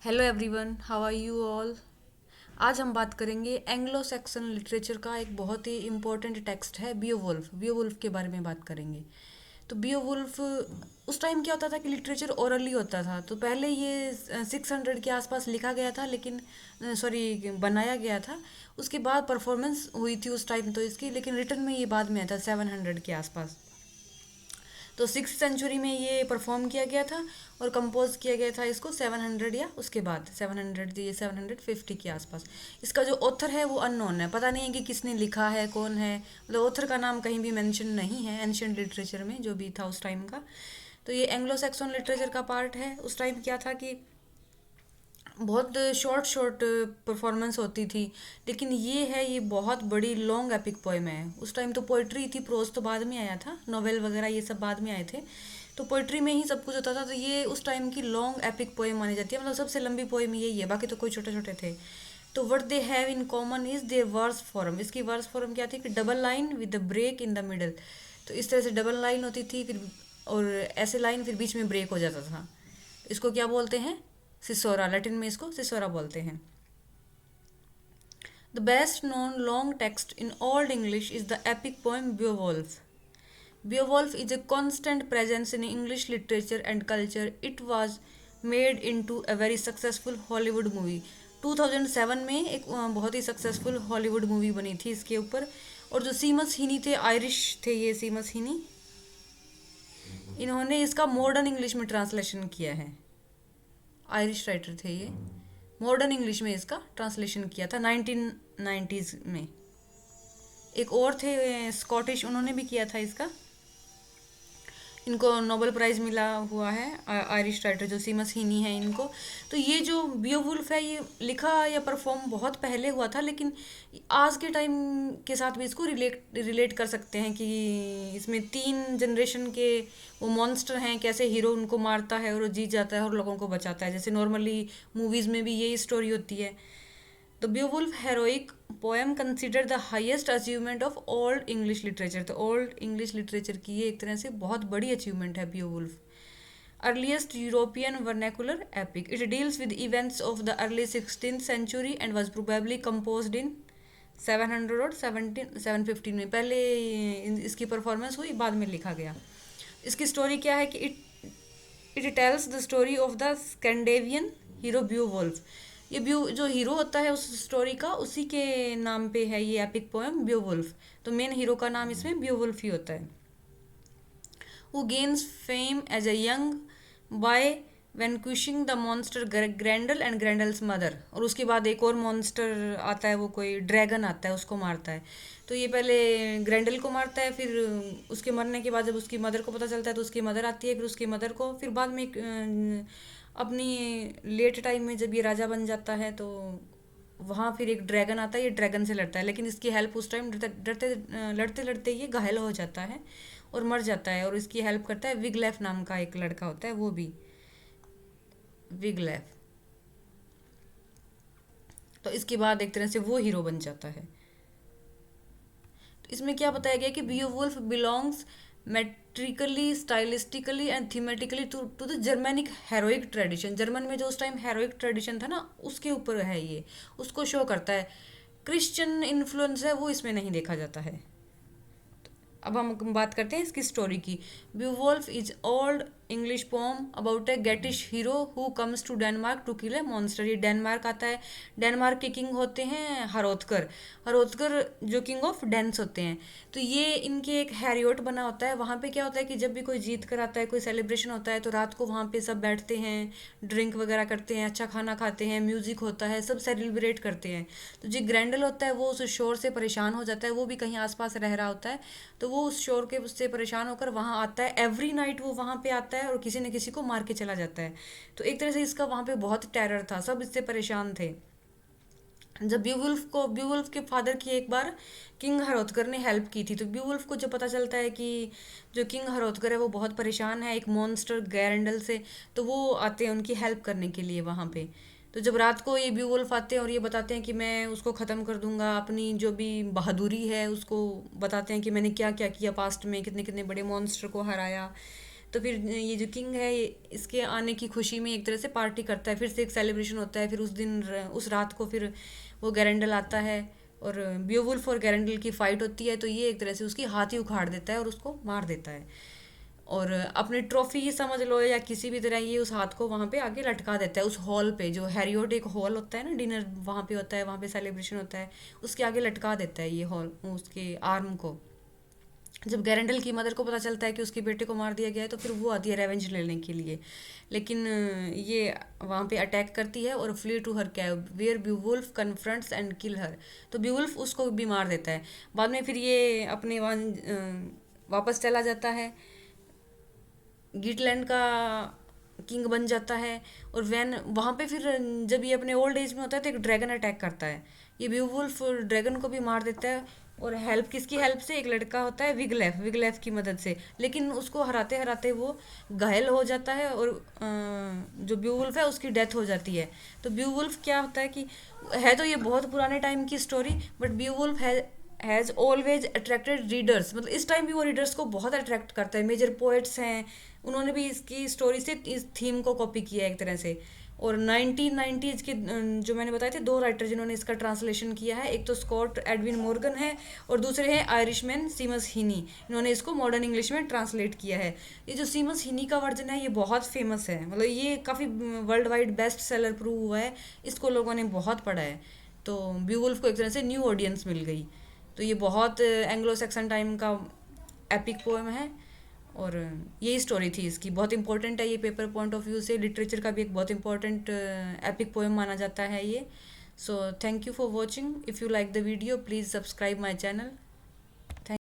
Hello everyone, how are you all. आज हम बात करेंगे एंग्लो सैक्सन लिटरेचर का एक बहुत ही इम्पोर्टेंट टेक्स्ट है बियोवुल्फ। बियोवुल्फ के बारे में बात करेंगे। तो बियोवुल्फ उस टाइम क्या होता था कि लिटरेचर ओरली होता था। तो पहले ये 600 के आसपास लिखा गया था, लेकिन सॉरी बनाया गया था। उसके बाद परफॉर्मेंस हुई थी उस टाइम तो इसकी, लेकिन रिटर्न में ये बाद में आया था 700 के आसपास। तो 6th सेंचुरी में ये परफॉर्म किया गया था और कंपोज किया गया था इसको 700 या उसके बाद 700 ये 750 के आसपास। इसका जो ऑथर है वो अननोन है, पता नहीं है कि किसने लिखा है, कौन है। मतलब ऑथर का नाम कहीं भी मेंशन नहीं है एंशियंट लिटरेचर में जो भी था उस टाइम का। तो ये एंग्लो सैक्सन लिटरेचर का पार्ट है। उस टाइम क्या था कि बहुत शॉर्ट शॉर्ट परफॉर्मेंस होती थी, लेकिन ये बहुत बड़ी लॉन्ग एपिक पोएम है। उस टाइम तो पोइट्री थी, प्रोज तो बाद में आया था, नोवेल वगैरह ये सब बाद में आए थे। तो पोइट्री में ही सब कुछ होता था। तो ये उस टाइम की लॉन्ग एपिक पोएम मानी जाती है, मतलब सबसे लंबी पोएम यही है, बाकी तो कोई छोटे छोटे थे। तो what they have in common is their verse form. इसकी वर्स फॉर्म क्या थी कि double line with the break in the middle. तो इस तरह से डबल लाइन होती थी, फिर और ऐसे लाइन फिर बीच में ब्रेक हो जाता था। इसको क्या बोलते हैं? सिसोरा। लैटिन में इसको सिसोरा बोलते हैं। The best known long text in Old English is the epic poem Beowulf. Beowulf is a constant presence in English literature and culture. It was made into a very successful Hollywood movie. 2007 में एक बहुत ही successful Hollywood movie बनी थी इसके ऊपर। और जो सीमस हीनी थे, आयरिश थे ये सीमस हीनी, इन्होंने इसका मॉडर्न इंग्लिश में ट्रांसलेशन किया है। आयरिश राइटर थे ये। मॉडर्न इंग्लिश में इसका ट्रांसलेशन किया था 1990s में। एक और थे स्कॉटिश, उन्होंने भी किया था इसका। इनको नोबेल प्राइज मिला हुआ है, आयरिश राइटर जो सीमस हीनी है इनको। तो ये जो बियोवुल्फ है ये लिखा या परफॉर्म बहुत पहले हुआ था, लेकिन आज के टाइम के साथ भी इसको रिलेट कर सकते हैं कि इसमें 3 जनरेशन के वो मॉन्स्टर हैं, कैसे हीरो उनको मारता है और वो जीत जाता है और लोगों को बचाता है, जैसे नॉर्मली मूवीज़ में भी यही स्टोरी होती है। The Beowulf heroic poem considered the highest achievement of old English literature। तो old English literature की ये एक तरह से बहुत बड़ी achievement है Beowulf। Earliest European vernacular epic। It deals with events of the early 16th century and was probably composed in 700 और 715 में। पहले इसकी परफॉर्मेंस हुई, बाद में लिखा गया। इसकी स्टोरी क्या है कि it tells the story of the Scandinavian hero Beowulf. ये ब्यू जो हीरो होता है उस स्टोरी का, उसी के नाम पे है ये एपिक पोएम ब्यूवुल्फ। तो मेन हीरो का नाम इसमें ब्यूवुल्फ ही होता है। who gains fame as a young by vanquishing the monster Grendel and Grendel's mother. और उसके बाद एक और मॉन्स्टर आता है, वो कोई ड्रैगन आता है, उसको मारता है। तो ये पहले ग्रैंडल को मारता है, फिर उसके मरने के बाद जब उसकी मदर को पता चलता है तो उसकी मदर आती है, फिर उसकी मदर को, फिर बाद में अपनी लेट टाइम में जब ये राजा बन जाता है तो वहाँ फिर एक ड्रैगन आता है, ये ड्रैगन से लड़ता है, लेकिन इसकी हेल्प उस टाइम डरते लड़ते लड़ते ये घायल हो जाता है और मर जाता है। और इसकी हेल्प करता है विगलेफ नाम का एक लड़का होता है, वो भी विगलेफ। तो इसके बाद एक तरह से वो हीरो बन जाता है। तो इसमें क्या बताया गया कि Beowulf belongs metrically, stylistically and thematically to the Germanic heroic tradition. German में जो उस टाइम हेरोइक ट्रेडिशन था ना, उसके ऊपर है ये, उसको शो करता है। क्रिश्चियन इन्फ्लुएंस है वो इसमें नहीं देखा जाता है। अब हम बात करते हैं इसकी स्टोरी की। Beowulf is old English poem about a Geatish hero who comes to Denmark to kill a monster. ये डेनमार्क आता है। डेनमार्क के किंग होते हैं हरोथकर। हरोथकर जो किंग ऑफ डेन्स होते हैं। तो ये इनके एक हैरियोट बना होता है। वहाँ पे क्या होता है कि जब भी कोई जीत कर आता है, कोई सेलिब्रेशन होता है, तो रात को वहाँ पे सब बैठते हैं, ड्रिंक वगैरह करते हैं, अच्छा खाना खाते हैं, म्यूजिक होता है, सब सेलिब्रेट करते हैं। तो जो ग्रैंडल होता है वो उस शोर से परेशान हो जाता है, वो भी कहीं आसपास रह रहा होता है। तो वो उस शोर के उससे परेशान होकर वहाँ आता है। एवरी नाइट वो वहाँ पे आता है और किसी न किसी को मार के चला जाता है। तो एक तरह से इसका वहाँ पे बहुत टेरर था, सब इससे परेशान थे। जब ब्यूवुल्फ के फादर की एक बार किंग हरोथकर ने हेल्प की थी, तो ब्यूवुल्फ को जब पता चलता है कि जो किंग हरोथकर है वो बहुत परेशान है एक मॉन्स्टर गैरंडल से, तो वो आते हैं उनकी हेल्प करने के लिए वहाँ पे। तो जब रात को ये ब्यूवुल्फ आते हैं और ये बताते हैं कि मैं उसको ख़त्म कर दूंगा, अपनी जो भी बहादुरी है उसको बताते हैं कि मैंने क्या क्या किया पास्ट में, कितने कितने बड़े मॉन्स्टर को हराया। तो फिर ये जो किंग है इसके आने की खुशी में एक तरह से पार्टी करता है, फिर से एक सेलिब्रेशन होता है। फिर उस दिन उस रात को फिर वो गैरेंडल आता है और बियोवुल्फ और गैरेंडल की फाइट होती है, तो ये एक तरह से उसकी हाथ ही उखाड़ देता है और उसको मार देता है। और अपनी ट्रॉफी ही समझ लो या किसी भी तरह ये उस हाथ को वहाँ पे आगे लटका देता है उस हॉल पे, जो हैरियोट एक हॉल होता है ना, डिनर वहाँ पे होता है, वहाँ पे सेलिब्रेशन होता है, उसके आगे लटका देता है ये हॉल उसके आर्म को। जब गैरेंडल की मदर को पता चलता है कि उसके बेटे को मार दिया गया है, तो फिर वो आती है रेवेंज लेने के लिए। लेकिन ये वहाँ पे अटैक करती है और flee to her cave where Beowulf confronts and kill her. तो ब्यूवुल्फ उसको भी मार देता है। बाद में फिर ये अपने वहाँ वापस चला जाता है, गिटलैंड का किंग बन जाता है। और वैन वहाँ पे फिर जब ये अपने ओल्ड एज में होता है तो एक ड्रैगन अटैक करता है, ये ब्यूवुल्फ ड्रैगन को भी मार देता है। और हेल्प किसकी हेल्प से, एक लड़का होता है विगलेफ, विगलेफ की मदद से। लेकिन उसको हराते हराते वो घायल हो जाता है और जो ब्यूवुल्फ है उसकी डेथ हो जाती है। तो ब्यूवुल्फ क्या होता है कि है तो ये बहुत पुराने टाइम की story, but Beowulf has always attracted readers, मतलब इस टाइम भी वो रीडर्स को बहुत अट्रैक्ट करता है। मेजर पोएट्स हैं, उन्होंने भी इसकी स्टोरी से इस थीम को कॉपी किया है एक तरह से। और 1990s के जो मैंने बताए थे दो राइटर जिन्होंने इसका ट्रांसलेशन किया है, एक तो स्कॉट एडविन मॉर्गन है और दूसरे हैं आयरिशमैन सीमस हिनी। इन्होंने इसको मॉडर्न इंग्लिश में ट्रांसलेट किया है। ये जो सीमस हिनी का वर्जन है ये बहुत फेमस है, मतलब ये काफ़ी world wide best seller prove हुआ है, इसको लोगों ने बहुत पढ़ा है। तो ब्यूवुल्फ को एक तरह से न्यू ऑडियंस मिल गई। तो ये बहुत एंग्लो सैक्सन टाइम का एपिक पोएम है। और यही स्टोरी थी इसकी, बहुत इंपॉर्टेंट है ये पेपर पॉइंट ऑफ व्यू से, लिटरेचर का भी एक बहुत इंपॉर्टेंट एपिक पोएम माना जाता है ये। So thank you for watching. If you like the video please subscribe my channel.